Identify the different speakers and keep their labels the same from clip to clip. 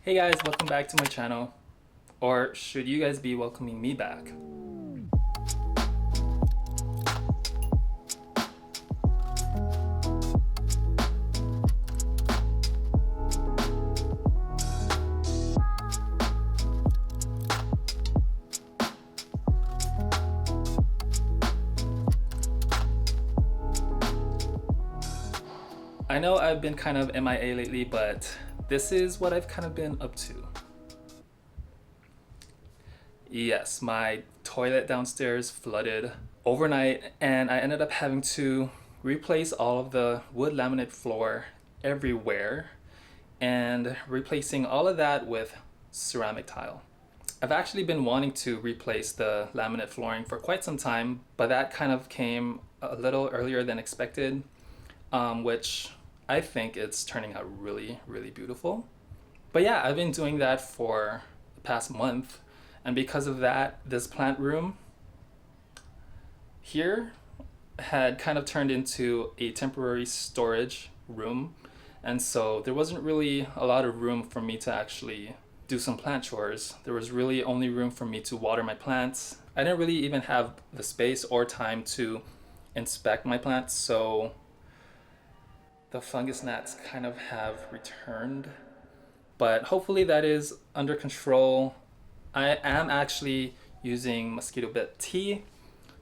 Speaker 1: Hey guys, welcome back to my channel. Or should you guys be welcoming me back? I know I've been kind of MIA lately, but this is what I've kind of been up to. Yes, my toilet downstairs flooded overnight and I ended up having to replace all of the wood laminate floor everywhere and replacing all of that with ceramic tile. I've actually been wanting to replace the laminate flooring for quite some time, but that kind of came a little earlier than expected, which I think it's turning out really, really beautiful. But yeah, I've been doing that for the past month. And because of that, this plant room here had kind of turned into a temporary storage room. And so there wasn't really a lot of room for me to actually do some plant chores. There was really only room for me to water my plants. I didn't really even have the space or time to inspect my plants. So the fungus gnats kind of have returned, but hopefully that is under control. I am actually using mosquito bit tea,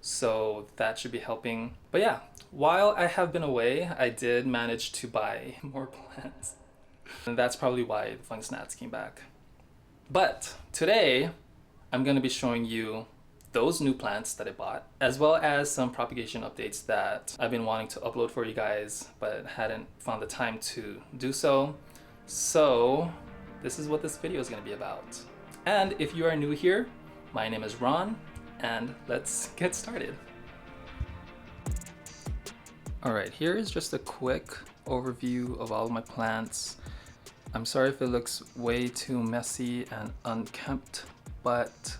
Speaker 1: so that should be helping. But yeah, while I have been away, I did manage to buy more plants. And that's probably why the fungus gnats came back. But today, I'm going to be showing you those new plants that I bought, as well as some propagation updates that I've been wanting to upload for you guys, but hadn't found the time to do so. So this is what this video is going to be about. And if you are new here, my name is Ron, and let's get started. All right, here is just a quick overview of all of my plants. I'm sorry if it looks way too messy and unkempt, but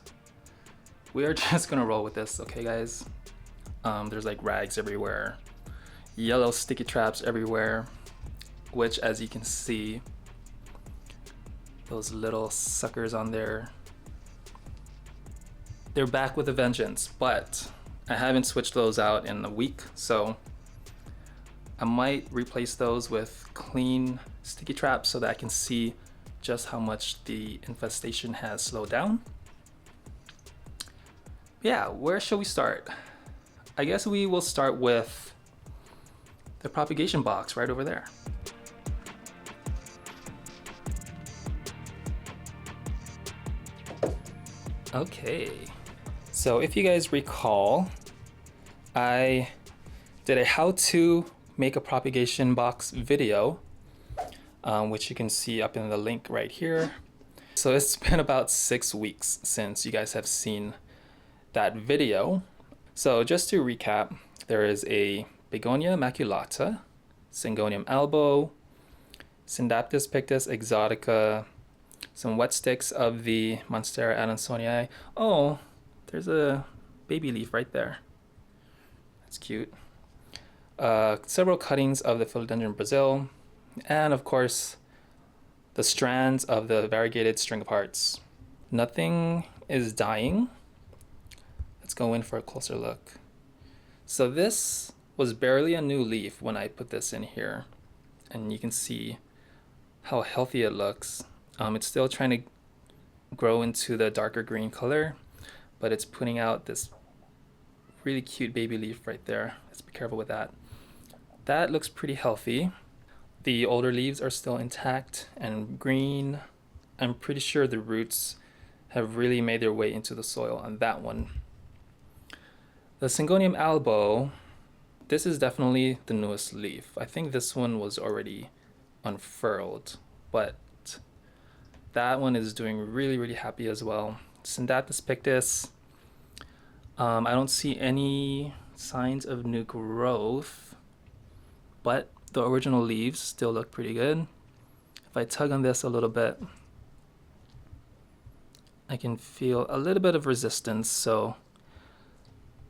Speaker 1: we are just gonna roll with this, okay guys? There's like rags everywhere, yellow sticky traps everywhere, which as you can see, those little suckers on there, they're back with a vengeance, but I haven't switched those out in a week, so I might replace those with clean sticky traps so that I can see just how much the infestation has slowed down. Yeah, where should we start? I guess we will start with the propagation box right over there. Okay, so if you guys recall, I did a how to make a propagation box video, which you can see up in the link right here. So it's been about 6 weeks since you guys have seen that video. So just to recap, there is a Begonia Maculata, Syngonium Albo, Scindapsus Pictus Exotica, some wet sticks of the Monstera Adansonii. Oh, there's a baby leaf right there. That's cute. Several cuttings of the Philodendron Brasil, and of course, the strands of the variegated string of hearts. Nothing is dying. Let's go in for a closer look. So this was barely a new leaf when I put this in here, and you can see how healthy it looks. It's still trying to grow into the darker green color, but it's putting out this really cute baby leaf right there. Let's be careful with that. That looks pretty healthy. The older leaves are still intact and green. I'm pretty sure the roots have really made their way into the soil on that one. The Syngonium Albo, this is definitely the newest leaf. I think this one was already unfurled, but that one is doing really, really happy as well. Scindapsus Pictus, I don't see any signs of new growth, but the original leaves still look pretty good. If I tug on this a little bit, I can feel a little bit of resistance, so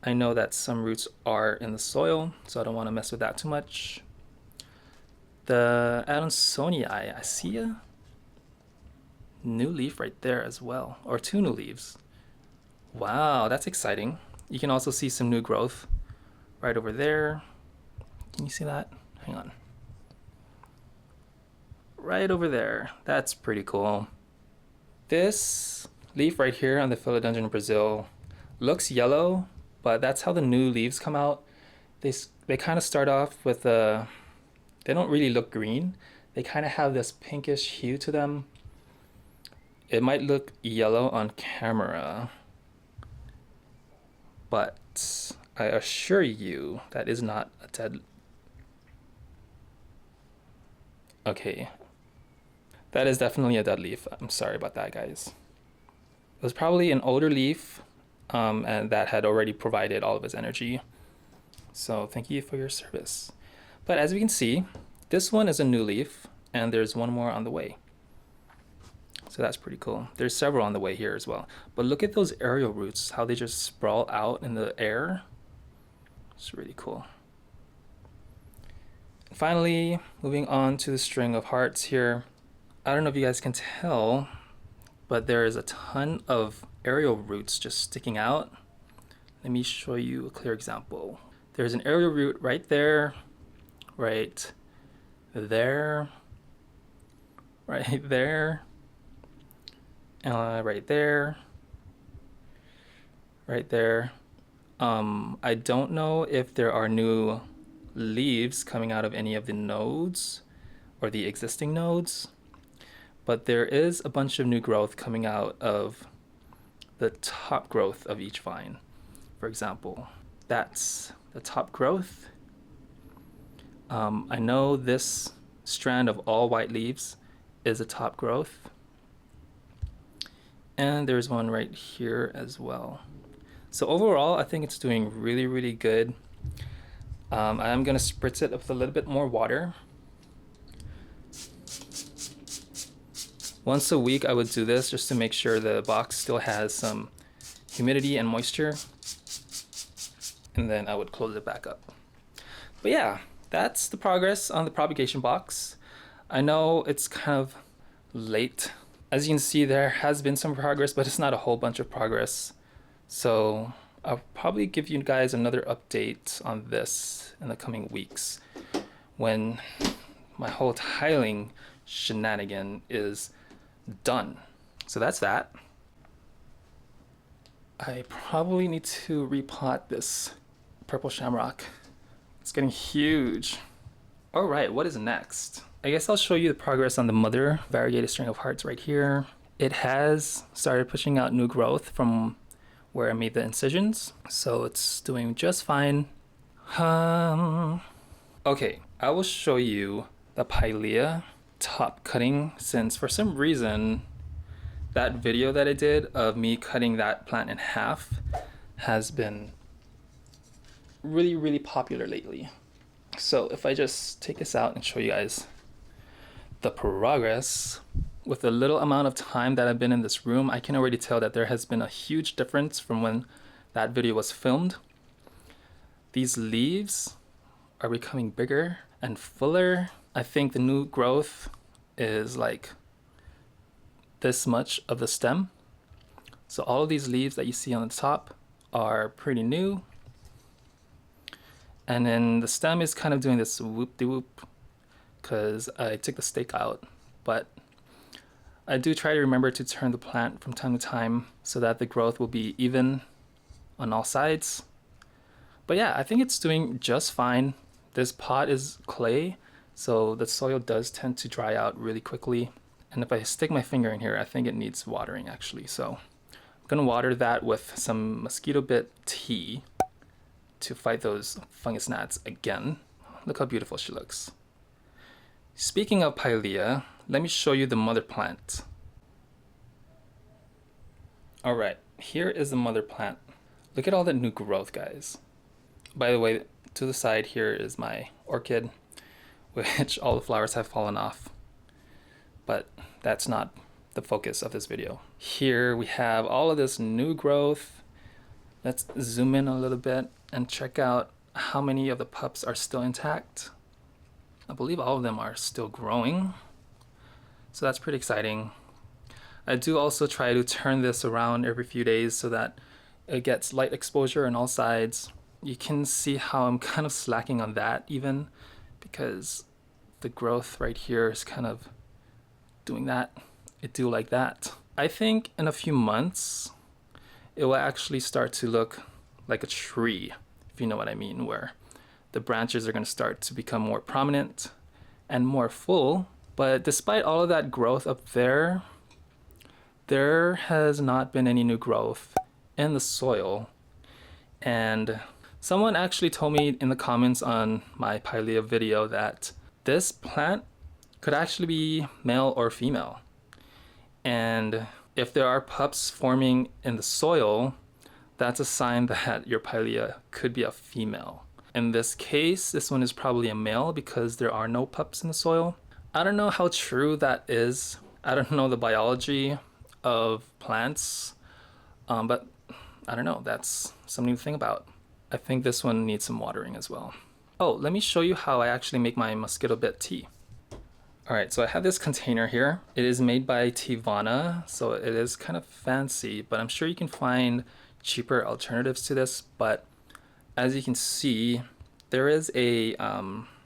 Speaker 1: I know that some roots are in the soil, so I don't want to mess with that too much. The Adansonii, I see new leaf right there as well, or 2 new leaves. Wow, that's exciting. You can also see some new growth right over there. Can you see that? Hang on. Right over there. That's pretty cool. This leaf right here on the Philodendron Brasil looks yellow, but that's how the new leaves come out. They kind of start off with they don't really look green. They kind of have this pinkish hue to them. It might look yellow on camera, but I assure you that is not a dead... Okay, that is definitely a dead leaf. I'm sorry about that, guys. It was probably an older leaf, and that had already provided all of its energy. So thank you for your service. But as we can see, this one is a new leaf, and there's one more on the way. So that's pretty cool. There's several on the way here as well. But look at those aerial roots, how they just sprawl out in the air. It's really cool. Finally, moving on to the string of hearts here. I don't know if you guys can tell, but there is a ton of aerial roots just sticking out. Let me show you a clear example. There's an aerial root right there, right there, right there, right there, right there. I don't know if there are new leaves coming out of any of the nodes or the existing nodes, but there is a bunch of new growth coming out of the top growth of each vine. For example, that's the top growth. I know this strand of all white leaves is a top growth, and there's one right here as well. So overall, I think it's doing really, really good. I'm gonna spritz it with a little bit more water. Once a week I would do this just to make sure the box still has some humidity and moisture, and then I would close it back up. But yeah, that's the progress on the propagation box. I know it's kind of late. As you can see, there has been some progress, but it's not a whole bunch of progress. So I'll probably give you guys another update on this in the coming weeks when my whole tiling shenanigan is done. So that's that. I probably need to repot this purple shamrock. It's getting huge. All right, what is next? I guess I'll show you the progress on the mother variegated string of hearts right here. It has started pushing out new growth from where I made the incisions, so it's doing just fine. Okay, I will show you the Pilea top cutting, since for some reason that video that I did of me cutting that plant in half has been really, really popular lately. So if I just take this out and show you guys the progress, with the little amount of time that I've been in this room, I can already tell that there has been a huge difference from when that video was filmed. These leaves are becoming bigger and fuller. I think the new growth is like this much of the stem. So all of these leaves that you see on the top are pretty new. And then the stem is kind of doing this whoop-de-whoop because I took the stake out. But I do try to remember to turn the plant from time to time so that the growth will be even on all sides. But yeah, I think it's doing just fine. This pot is clay, so the soil does tend to dry out really quickly. And if I stick my finger in here, I think it needs watering actually. So I'm gonna water that with some mosquito bit tea to fight those fungus gnats again. Look how beautiful she looks. Speaking of Pilea, let me show you the mother plant. All right, here is the mother plant. Look at all that new growth, guys. By the way, to the side here is my orchid, which all the flowers have fallen off. But that's not the focus of this video. Here we have all of this new growth. Let's zoom in a little bit and check out how many of the pups are still intact. I believe all of them are still growing. So that's pretty exciting. I do also try to turn this around every few days so that it gets light exposure on all sides. You can see how I'm kind of slacking on that even, because the growth right here is kind of doing that. It do like that. I think in a few months, it will actually start to look like a tree, if you know what I mean, where the branches are going to start to become more prominent and more full. But despite all of that growth up there, there has not been any new growth in the soil. And someone actually told me in the comments on my Pilea video that this plant could actually be male or female. And if there are pups forming in the soil, that's a sign that your Pilea could be a female. In this case, this one is probably a male because there are no pups in the soil. I don't know how true that is. I don't know the biology of plants, but I don't know, that's something to think about. I think this one needs some watering as well. Oh, let me show you how I actually make my mosquito bit tea. All right, so I have this container here. It is made by Tivana, so it is kind of fancy, but I'm sure you can find cheaper alternatives to this. But as you can see, there is a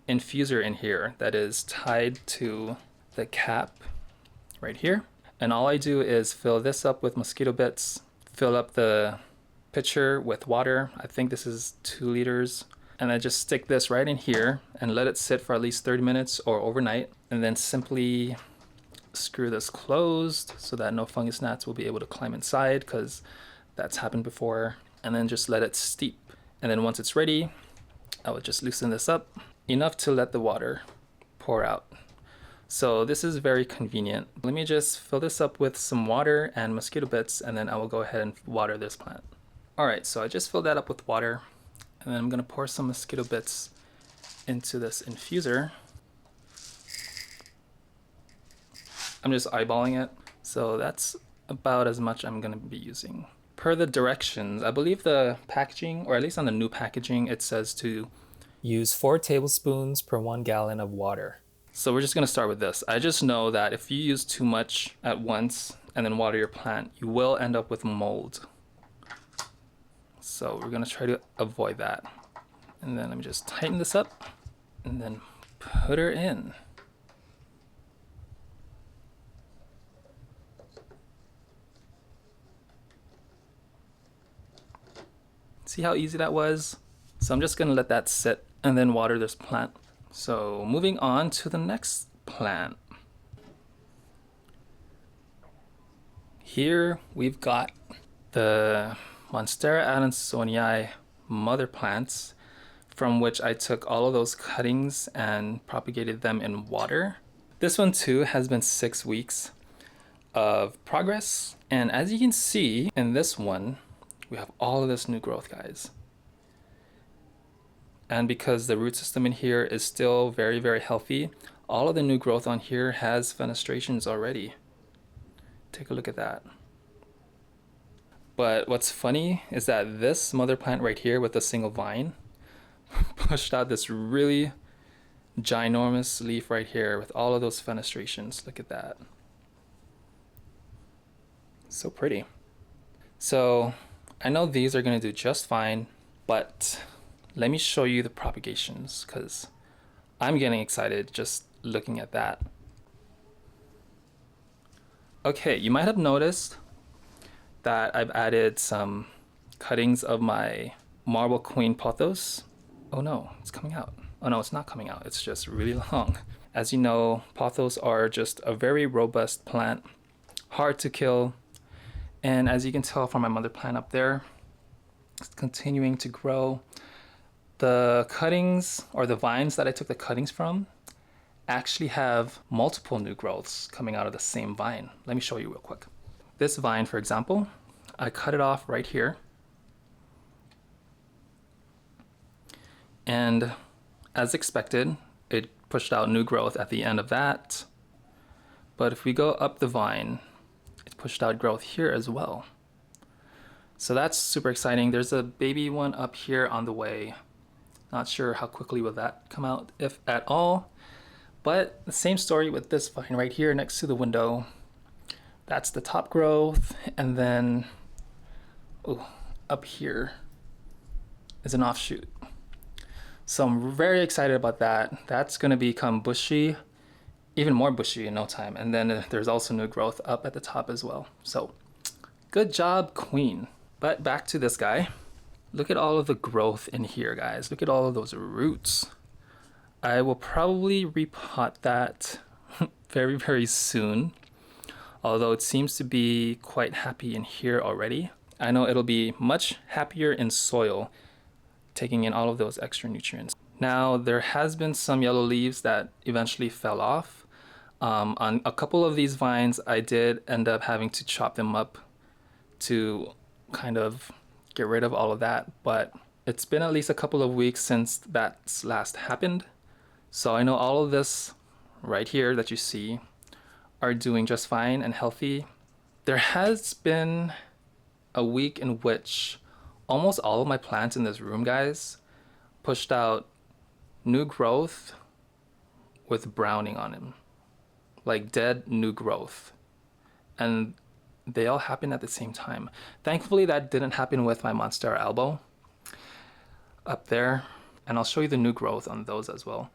Speaker 1: infuser in here that is tied to the cap right here. And all I do is fill this up with mosquito bits, fill up the pitcher with water. I think this is 2 liters. And I just stick this right in here and let it sit for at least 30 minutes or overnight. And then simply screw this closed so that no fungus gnats will be able to climb inside, because that's happened before. And then just let it steep. And then once it's ready, I would just loosen this up enough to let the water pour out. So this is very convenient. Let me just fill this up with some water and mosquito bits, and then I will go ahead and water this plant. All right, so I just filled that up with water, and then I'm gonna pour some mosquito bits into this infuser. I'm just eyeballing it. So that's about as much I'm gonna be using. Per the directions, I believe the packaging, or at least on the new packaging, it says to use 4 tablespoons per 1 gallon of water. So we're just gonna start with this. I just know that if you use too much at once and then water your plant, you will end up with mold. So we're gonna try to avoid that. And then let me just tighten this up and then put her in. See how easy that was? So I'm just gonna let that sit and then water this plant. So moving on to the next plant. Here we've got the Monstera Adansonii mother plants, from which I took all of those cuttings and propagated them in water. This one too has been 6 weeks of progress. And as you can see in this one, we have all of this new growth, guys. And because the root system in here is still very, very healthy, all of the new growth on here has fenestrations already. Take a look at that. But what's funny is that this mother plant right here with a single vine pushed out this really ginormous leaf right here with all of those fenestrations. Look at that. So pretty. So I know these are gonna do just fine, but let me show you the propagations, because I'm getting excited just looking at that. Okay, you might have noticed that I've added some cuttings of my Marble Queen Pothos. Oh no, it's coming out. Oh no, it's not coming out. It's just really long. As you know, Pothos are just a very robust plant, hard to kill. And as you can tell from my mother plant up there, it's continuing to grow. The cuttings, or the vines that I took the cuttings from, actually have multiple new growths coming out of the same vine. Let me show you real quick. This vine, for example, I cut it off right here. And as expected, it pushed out new growth at the end of that. But if we go up the vine, it pushed out growth here as well. So that's super exciting. There's a baby one up here on the way. Not sure how quickly will that come out, if at all. But the same story with this vine right here next to the window. That's the top growth, and then up here is an offshoot. So I'm very excited about that. That's gonna become bushy, even more bushy in no time. And then there's also new growth up at the top as well. So good job, queen. But back to this guy. Look at all of the growth in here, guys. Look at all of those roots. I will probably repot that very, very soon. Although it seems to be quite happy in here already. I know it'll be much happier in soil, taking in all of those extra nutrients. Now, there has been some yellow leaves that eventually fell off. On a couple of these vines, I did end up having to chop them up to kind of get rid of all of that, but it's been at least a couple of weeks since that's last happened. So I know all of this right here that you see are doing just fine and healthy. There has been a week in which almost all of my plants in this room, guys, pushed out new growth with browning on them, like dead new growth, and they all happened at the same time. Thankfully, that didn't happen with my Monstera Albo up there, and I'll show you the new growth on those as well.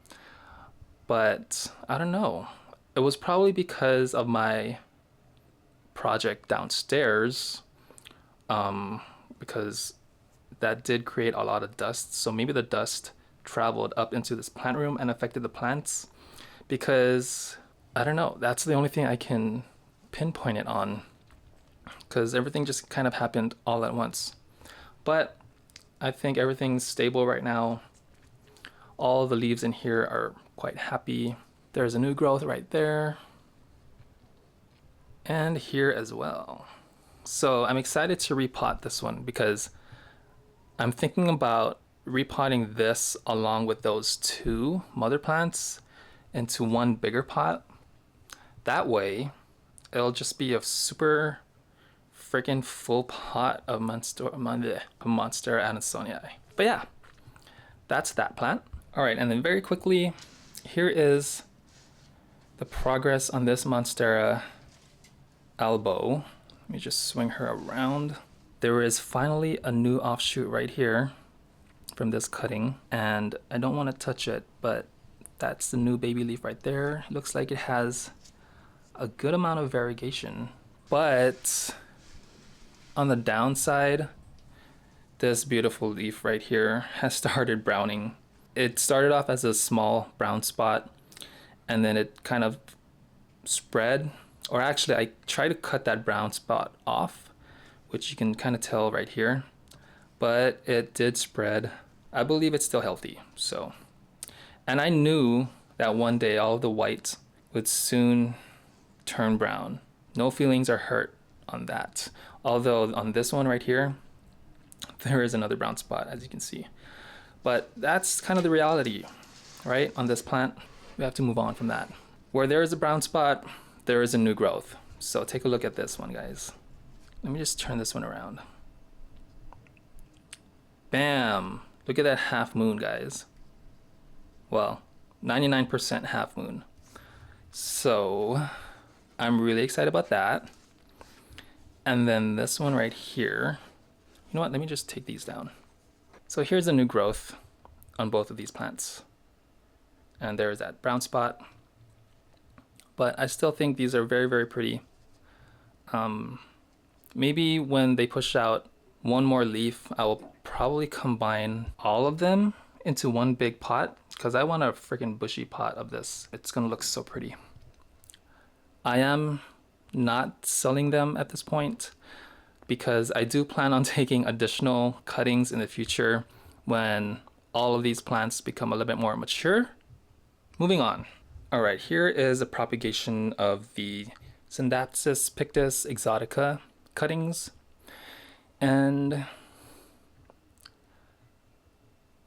Speaker 1: But I don't know, it was probably because of my project downstairs, because that did create a lot of dust. So maybe the dust traveled up into this plant room and affected the plants, because I don't know, that's the only thing I can pinpoint it on, because everything just kind of happened all at once. But I think everything's stable right now. All the leaves in here are quite happy. There's a new growth right there, and here as well. So I'm excited to repot this one because I'm thinking about repotting this along with those two mother plants into one bigger pot. That way, it'll just be a super freaking full pot of Monstera Adansonii. But yeah, that's that plant. All right, and then very quickly, here is the progress on this Monstera Albo. Let me just swing her around. There is finally a new offshoot right here from this cutting, and I don't want to touch it, but that's the new baby leaf right there. Looks like it has a good amount of variegation, but on the downside, this beautiful leaf right here has started browning. It started off as a small brown spot, and then it kind of spread, or actually I tried to cut that brown spot off, which you can kind of tell right here, but it did spread. I believe it's still healthy. So, and I knew that one day all of the white would soon turn brown. No feelings are hurt on that. Although on this one right here, there is another brown spot, as you can see. But that's kind of the reality, right? On this plant, we have to move on from that. Where there is a brown spot, there is a new growth. So take a look at this one, guys. Let me just turn this one around. Bam! Look at that half moon, guys. Well, 99% half moon. So I'm really excited about that. And then this one right here. You know what? Let me just take these down. So here's a new growth on both of these plants. And there's that brown spot. But I still think these are very, very pretty. Maybe when they push out one more leaf, I will probably combine all of them into one big pot, because I want a freaking bushy pot of this. It's gonna look so pretty. I am not selling them at this point, because I do plan on taking additional cuttings in the future when all of these plants become a little bit more mature. Moving on. All right, here is a propagation of the Scindapsus Pictus Exotica cuttings. And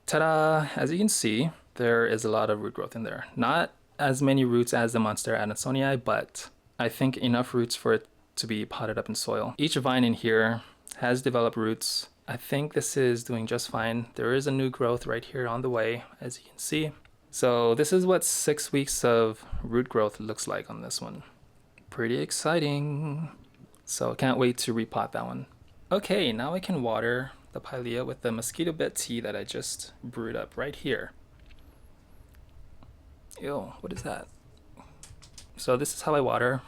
Speaker 1: ta-da! As you can see, there is a lot of root growth in there. Not as many roots as the Monstera Adansonii, but I think enough roots for it to be potted up in soil. Each vine in here has developed roots. I think this is doing just fine. There is a new growth right here on the way, as you can see. So this is what 6 weeks of root growth looks like on this one. Pretty exciting. So I can't wait to repot that one. Okay, now I can water the Pilea with the mosquito bed tea that I just brewed up right here. Ew, what is that? So this is how I water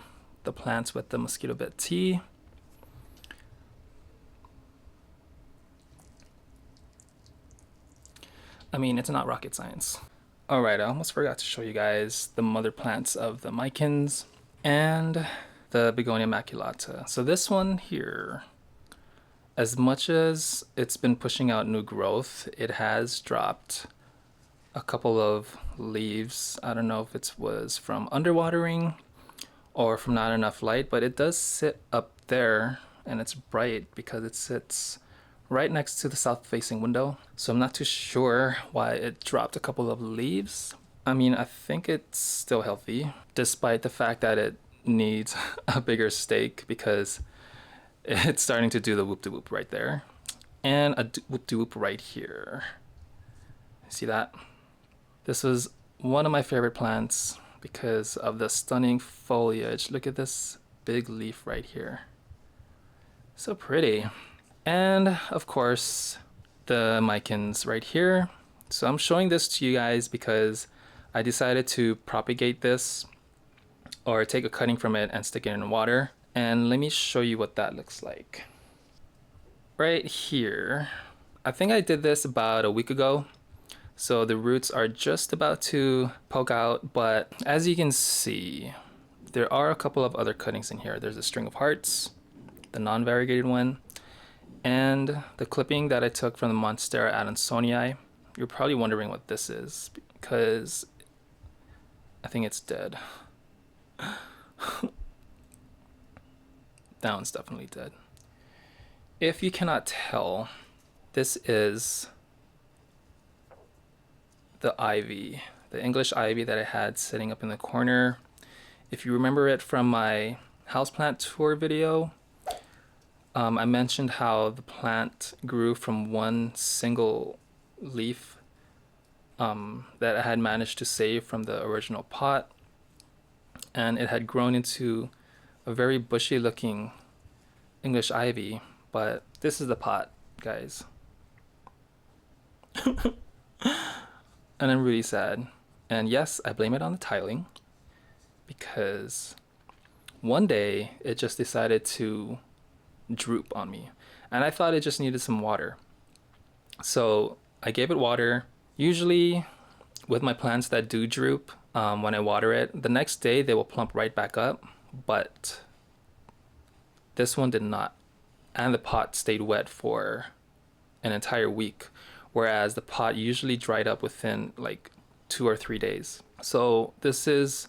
Speaker 1: the plants with the mosquito bed tea. I mean, it's not rocket science. Alright, I almost forgot to show you guys the mother plants of the Micans and the Begonia Maculata. So this one here, as much as it's been pushing out new growth, it has dropped a couple of leaves. I don't know if it was from underwatering or from not enough light, but it does sit up there and it's bright because it sits right next to the south facing window. So I'm not too sure why it dropped a couple of leaves. I mean, I think it's still healthy despite the fact that it needs a bigger stake because it's starting to do the whoop-de-whoop right there and a whoop-de-whoop right here. See that? This was one of my favorite plants because of the stunning foliage. Look at this big leaf right here. So pretty. And of course, the Micans right here. So I'm showing this to you guys because I decided to propagate this or take a cutting from it and stick it in water. And let me show you what that looks like. Right here, I think I did this about a week ago. So the roots are just about to poke out, but as you can see, there are a couple of other cuttings in here. There's a string of hearts, the non-variegated one, and the clipping that I took from the Monstera Adansonii. You're probably wondering what this is because I think it's dead. That one's definitely dead. If you cannot tell, this is the ivy, the English ivy that I had sitting up in the corner. If you remember it from my houseplant tour video, I mentioned how the plant grew from one single leaf that I had managed to save from the original pot, and it had grown into a very bushy looking English ivy, but this is the pot, guys. And I'm really sad. And yes, I blame it on the tiling because one day it just decided to droop on me and I thought it just needed some water. So I gave it water. Usually with my plants that do droop, when I water it, the next day they will plump right back up, but this one did not. And the pot stayed wet for an entire week, whereas the pot usually dried up within like 2 or 3 days. So this is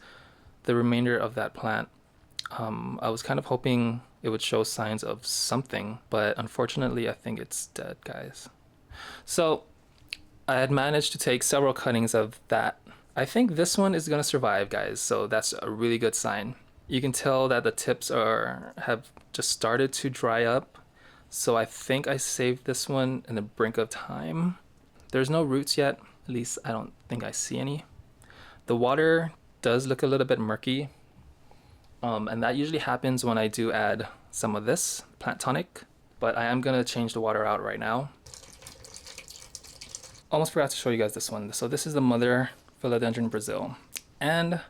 Speaker 1: the remainder of that plant. I was kind of hoping it would show signs of something, but unfortunately I think it's dead, guys. So I had managed to take several cuttings of that. I think this one is gonna survive, guys, so that's a really good sign. You can tell that the tips have just started to dry up. So I think I saved this one in the brink of time. There's no roots yet, at least I don't think I see any. The water does look a little bit murky. And that usually happens when I do add some of this plant tonic, but I am gonna change the water out right now. Almost forgot to show you guys this one. So this is the mother Philodendron Brasil. And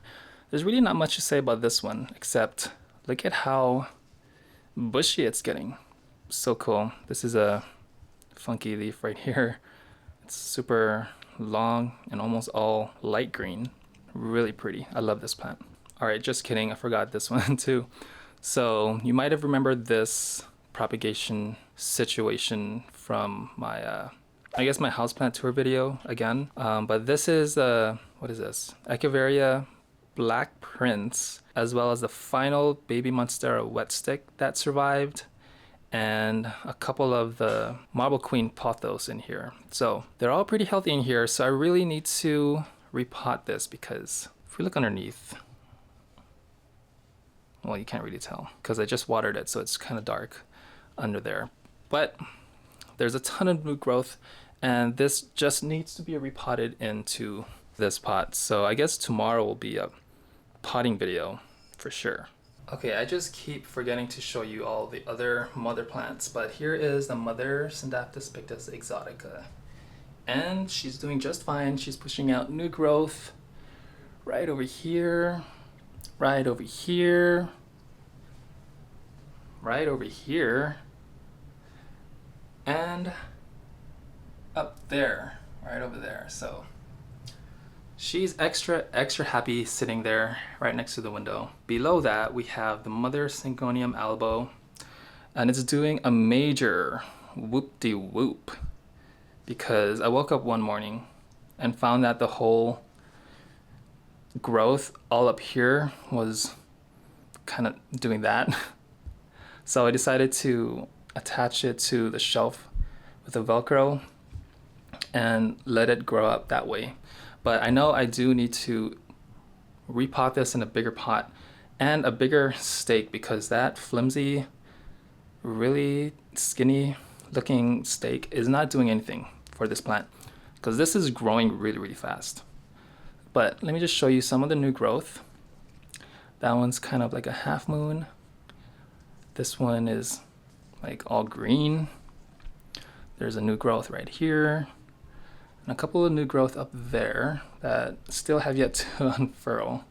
Speaker 1: there's really not much to say about this one, except look at how bushy it's getting. So cool. This is a funky leaf right here. It's super long and almost all light green. Really pretty. I love this plant. All right, just kidding. I forgot this one too. So you might have remembered this propagation situation from my, I guess my houseplant tour video again. But this is, what is this? Echeveria Black Prince, as well as the final baby Monstera wet stick that survived, and a couple of the Marble Queen Pothos in here. So they're all pretty healthy in here. So I really need to repot this because if we look underneath, well, you can't really tell because I just watered it, so it's kind of dark under there. But there's a ton of new growth, and this just needs to be repotted into this pot. So I guess tomorrow will be a potting video for sure. Okay, I just keep forgetting to show you all the other mother plants, but here is the mother Scindapsus Pictus Exotica. And she's doing just fine. She's pushing out new growth right over here, right over here, right over here, and up there, right over there. So she's extra happy sitting there right next to the window. Below that, we have the mother Syngonium Albo, and it's doing a major whoop-de-whoop because I woke up one morning and found that the whole growth all up here was kind of doing that. So I decided to attach it to the shelf with a Velcro and let it grow up that way. But I know I do need to repot this in a bigger pot and a bigger stake because that flimsy, really skinny looking stake is not doing anything for this plant because this is growing really fast. But let me just show you some of the new growth. That one's kind of like a half moon. This one is like all green. There's a new growth right here. And a couple of new growth up there that still have yet to unfurl.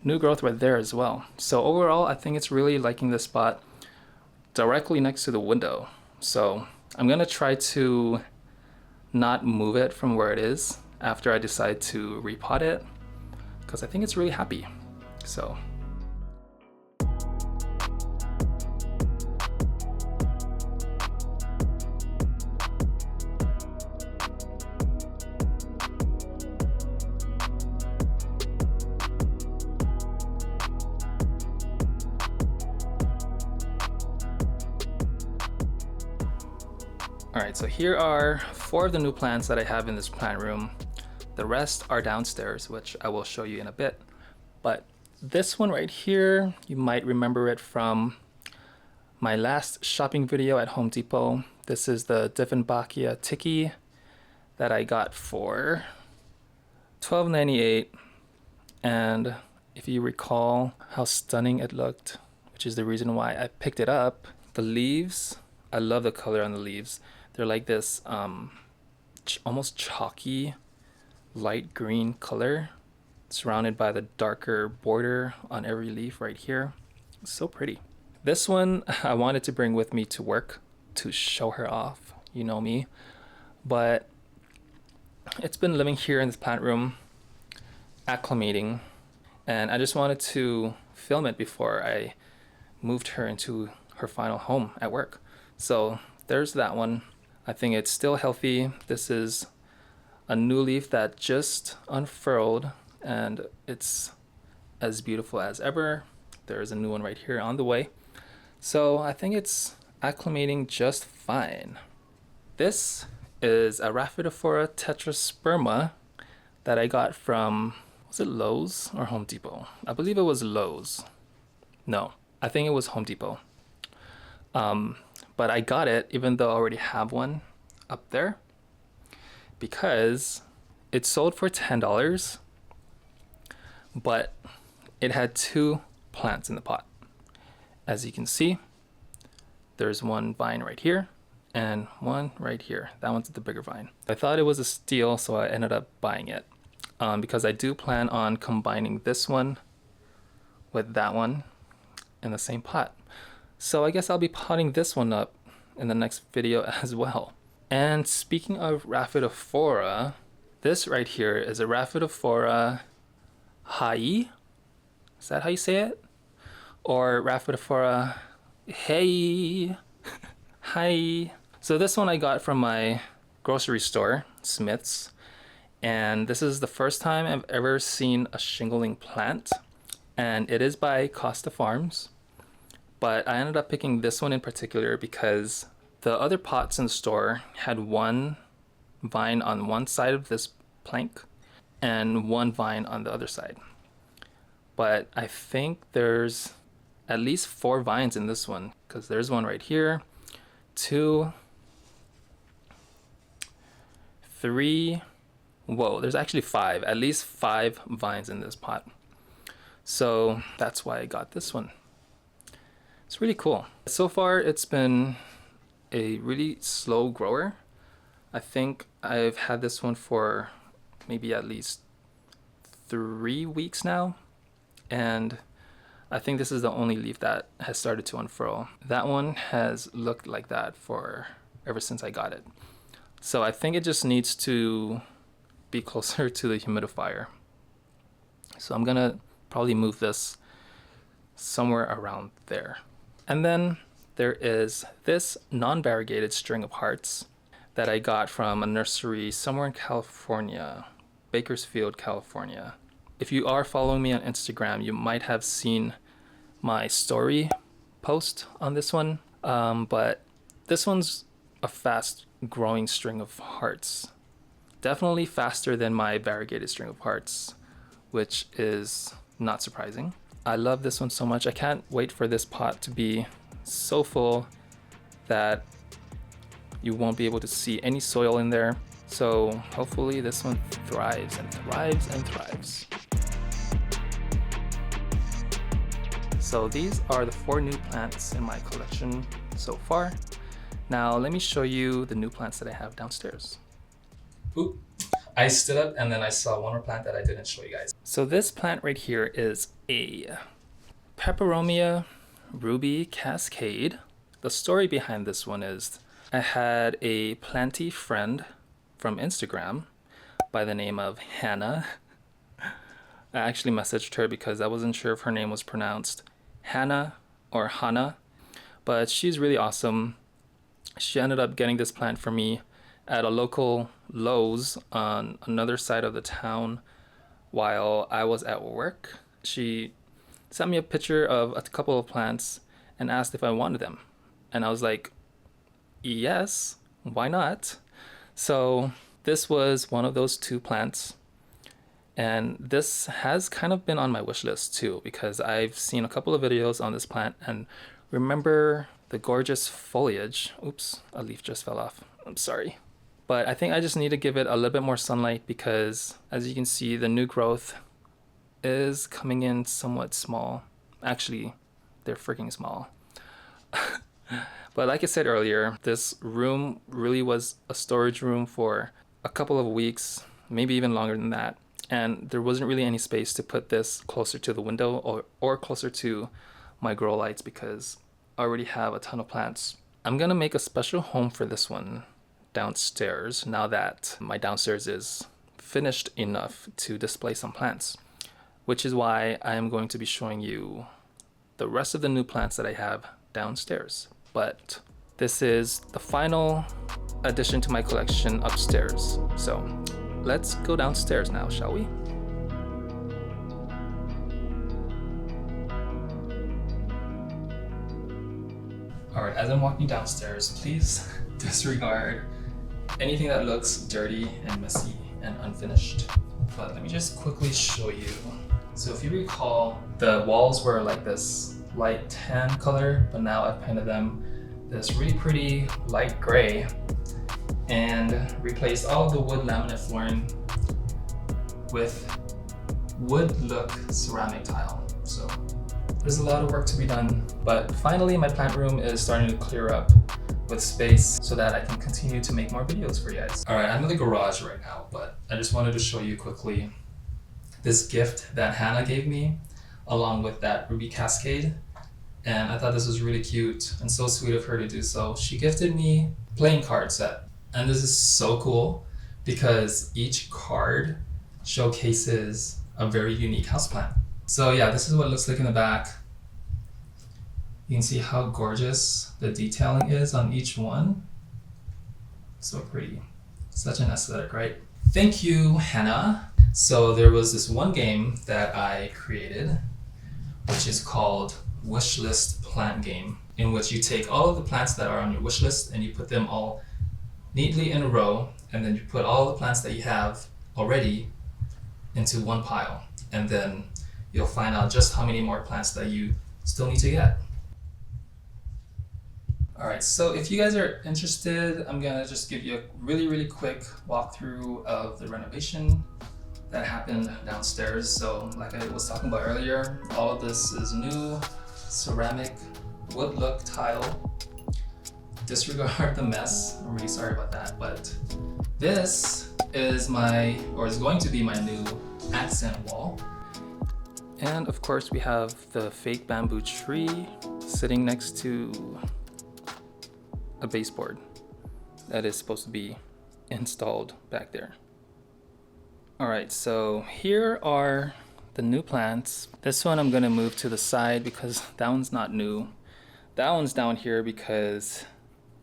Speaker 1: New growth right there as well. So overall, I think it's really liking this spot directly next to the window. So I'm gonna try to not move it from where it is after I decide to repot it, because I think it's really happy. So Alright, so here are 4 of the new plants that I have in this plant room. The rest are downstairs, which I will show you in a bit. But this one right here, you might remember it from my last shopping video at Home Depot. This is the Dieffenbachia Tiki that I got for $12.98. And if you recall how stunning it looked, which is the reason why I picked it up, the leaves, I love the color on the leaves. They're like this almost chalky light green color surrounded by the darker border on every leaf right here. It's so pretty. This one I wanted to bring with me to work to show her off, you know me, but it's been living here in this plant room acclimating, and I just wanted to film it before I moved her into her final home at work. So there's that one. I think it's still healthy. This is a new leaf that just unfurled and it's as beautiful as ever. There's a new one right here on the way. So I think it's acclimating just fine. This is a Rhaphidophora Tetrasperma that I got from, was it Lowe's or Home Depot? I believe it was Lowe's. No, I think it was Home Depot. But I got it even though I already have one up there because it sold for $10, but it had 2 plants in the pot. As you can see, there's one vine right here and one right here. That one's the bigger vine. I thought it was a steal, so I ended up buying it because I do plan on combining this one with that one in the same pot. So I guess I'll be potting this one up in the next video as well. And speaking of Rhaphidophora, this right here is a Rhaphidophora Hayi. Is that how you say it? Or Rhaphidophora Hayi. Hayi. So this one I got from my grocery store, Smith's. And this is the first time I've ever seen a shingling plant. And it is by Costa Farms. But I ended up picking this one in particular because the other pots in the store had one vine on one side of this plank and one vine on the other side. But I think there's at least 4 vines in this one because there's one right here, 2, 3, whoa, there's actually 5, at least 5 vines in this pot. So that's why I got this one. It's really cool. So far, it's been a really slow grower. I think I've had this one for maybe at least 3 weeks now. And I think this is the only leaf that has started to unfurl. That one has looked like that for ever since I got it. So I think it just needs to be closer to the humidifier. So I'm gonna probably move this somewhere around there. And then there is this non-variegated string of hearts that I got from a nursery somewhere in California, Bakersfield, California. If you are following me on Instagram, you might have seen my story post on this one. But this one's a fast growing string of hearts. Definitely faster than my variegated string of hearts, which is not surprising. I love this one so much. I can't wait for this pot to be so full that you won't be able to see any soil in there. So hopefully this one thrives and thrives and thrives. So these are the 4 new plants in my collection so far. Now let me show you the new plants that I have downstairs. Oop, I stood up and then I saw one more plant that I didn't show you guys. So this plant right here is a Peperomia ruby Cascade. The story behind this one is I had a planty friend from Instagram by the name of Hannah. I actually messaged her because I wasn't sure if her name was pronounced Hannah or Hannah, but she's really awesome. She ended up getting this plant for me at a local Lowe's on another side of the town while I was at work. She sent me a picture of a couple of plants and asked if I wanted them. And I was like, yes, why not? So this was one of those 2 plants. And this has kind of been on my wish list too, because I've seen a couple of videos on this plant and remember the gorgeous foliage. Oops, a leaf just fell off. I'm sorry. But I think I just need to give it a little bit more sunlight because as you can see, the new growth is coming in somewhat small. Actually, they're freaking small. But like I said earlier, this room really was a storage room for a couple of weeks, maybe even longer than that. And there wasn't really any space to put this closer to the window or closer to my grow lights because I already have a ton of plants. I'm gonna make a special home for this one downstairs now that my downstairs is finished enough to display some plants, which is why I am going to be showing you the rest of the new plants that I have downstairs. But this is the final addition to my collection upstairs. So let's go downstairs now, shall we? All right, as I'm walking downstairs, please disregard anything that looks dirty and messy and unfinished. But let me just quickly show you. So if you recall, the walls were like this light tan color, but now I've painted them this really pretty light gray and replaced all of the wood laminate flooring with wood look ceramic tile. So there's a lot of work to be done, but finally my plant room is starting to clear up with space so that I can continue to make more videos for you guys. All right, I'm in the garage right now, but I just wanted to show you quickly this gift that Hannah gave me along with that ruby cascade. And I thought this was really cute and so sweet of her to do so. She gifted me a playing card set. And this is so cool because each card showcases a very unique houseplant. So yeah, this is what it looks like in the back. You can see how gorgeous the detailing is on each one. So pretty. Such an aesthetic, right? Thank you, Hannah. So there was this one game that I created, which is called Wishlist Plant Game, in which you take all of the plants that are on your wish list and you put them all neatly in a row, and then you put all the plants that you have already into one pile, and then you'll find out just how many more plants that you still need to get. All right, so if you guys are interested, I'm gonna just give you a really quick walkthrough of the renovation that happened downstairs. So like I was talking about earlier, all of this is new ceramic wood look tile. Disregard the mess. I'm really sorry about that, but this is going to be my new accent wall. And of course we have the fake bamboo tree sitting next to a baseboard that is supposed to be installed back there. All right, so here are the new plants. This one I'm gonna move to the side because that one's not new. That one's down here because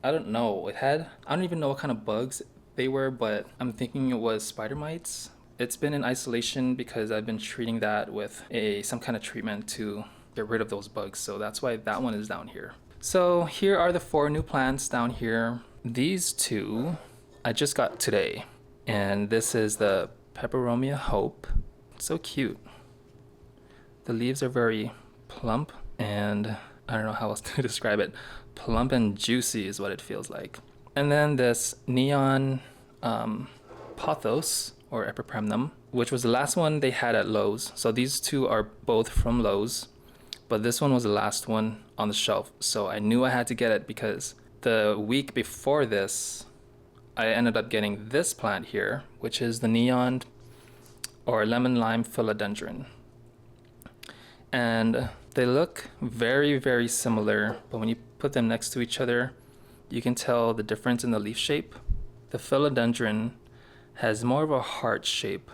Speaker 1: I don't know, I don't even know what kind of bugs they were, but I'm thinking it was spider mites. It's been in isolation because I've been treating that with some kind of treatment to get rid of those bugs. So that's why that one is down here. So here are the 4 new plants down here. These 2 I just got today. And this is the Peperomia Hope. It's so cute. The leaves are very plump and I don't know how else to describe it. Plump and juicy is what it feels like. And then this neon Pothos, or Peperomia, which was the last one they had at Lowe's. So these 2 are both from Lowe's, but this one was the last one on the shelf. So I knew I had to get it because the week before this, I ended up getting this plant here, which is the neon or lemon lime Philodendron. And they look very, very similar, but when you put them next to each other, you can tell the difference in the leaf shape. The Philodendron has more of a heart shape,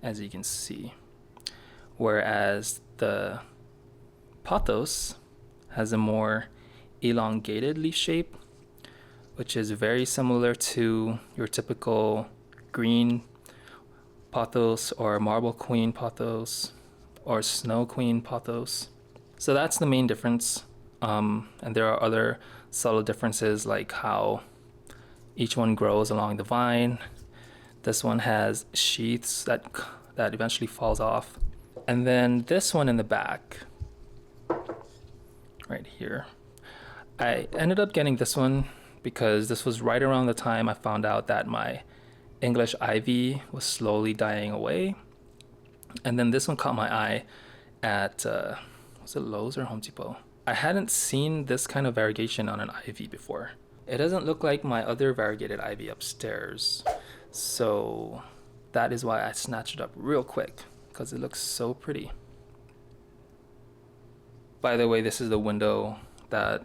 Speaker 1: as you can see, whereas the Pothos has a more elongated leaf shape, which is very similar to your typical green Pothos or marble queen Pothos or snow queen Pothos. So that's the main difference. And there are other subtle differences like how each one grows along the vine. This one has sheaths that eventually falls off. And then this one in the back, right here, I ended up getting this one because this was right around the time I found out that my English ivy was slowly dying away. And then this one caught my eye at, was it Lowe's or Home Depot? I hadn't seen this kind of variegation on an ivy before. It doesn't look like my other variegated ivy upstairs. So that is why I snatched it up real quick because it looks so pretty. By the way, this is the window that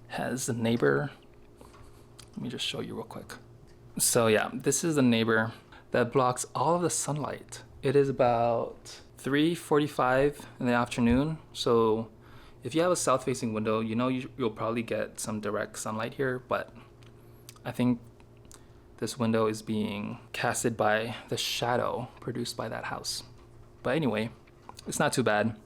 Speaker 1: has the neighbor. Let me just show you real quick. So yeah, this is the neighbor that blocks all of the sunlight. It is about 3:45 in the afternoon. So if you have a south-facing window, you know you'll probably get some direct sunlight here, but I think this window is being casted by the shadow produced by that house. But anyway, it's not too bad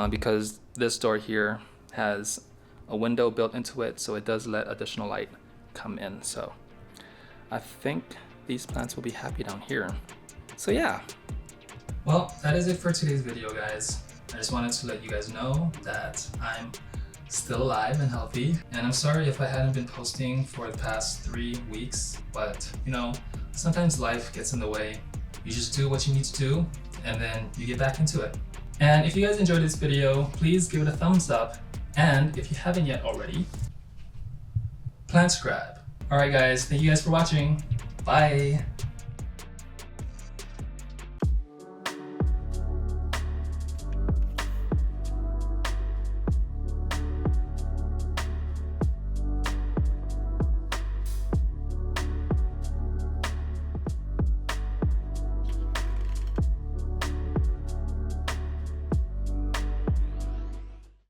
Speaker 1: because this door here has a window built into it, so it does let additional light come in. So I think these plants will be happy down here. So yeah. Well, that is it for today's video, guys. I just wanted to let you guys know that I'm still alive and healthy. And I'm sorry if I hadn't been posting for the past 3 weeks, but you know, sometimes life gets in the way. You just do what you need to do and then you get back into it. And if you guys enjoyed this video, please give it a thumbs up. And if you haven't yet already, plant subscribe. Alright guys, thank you guys for watching. Bye.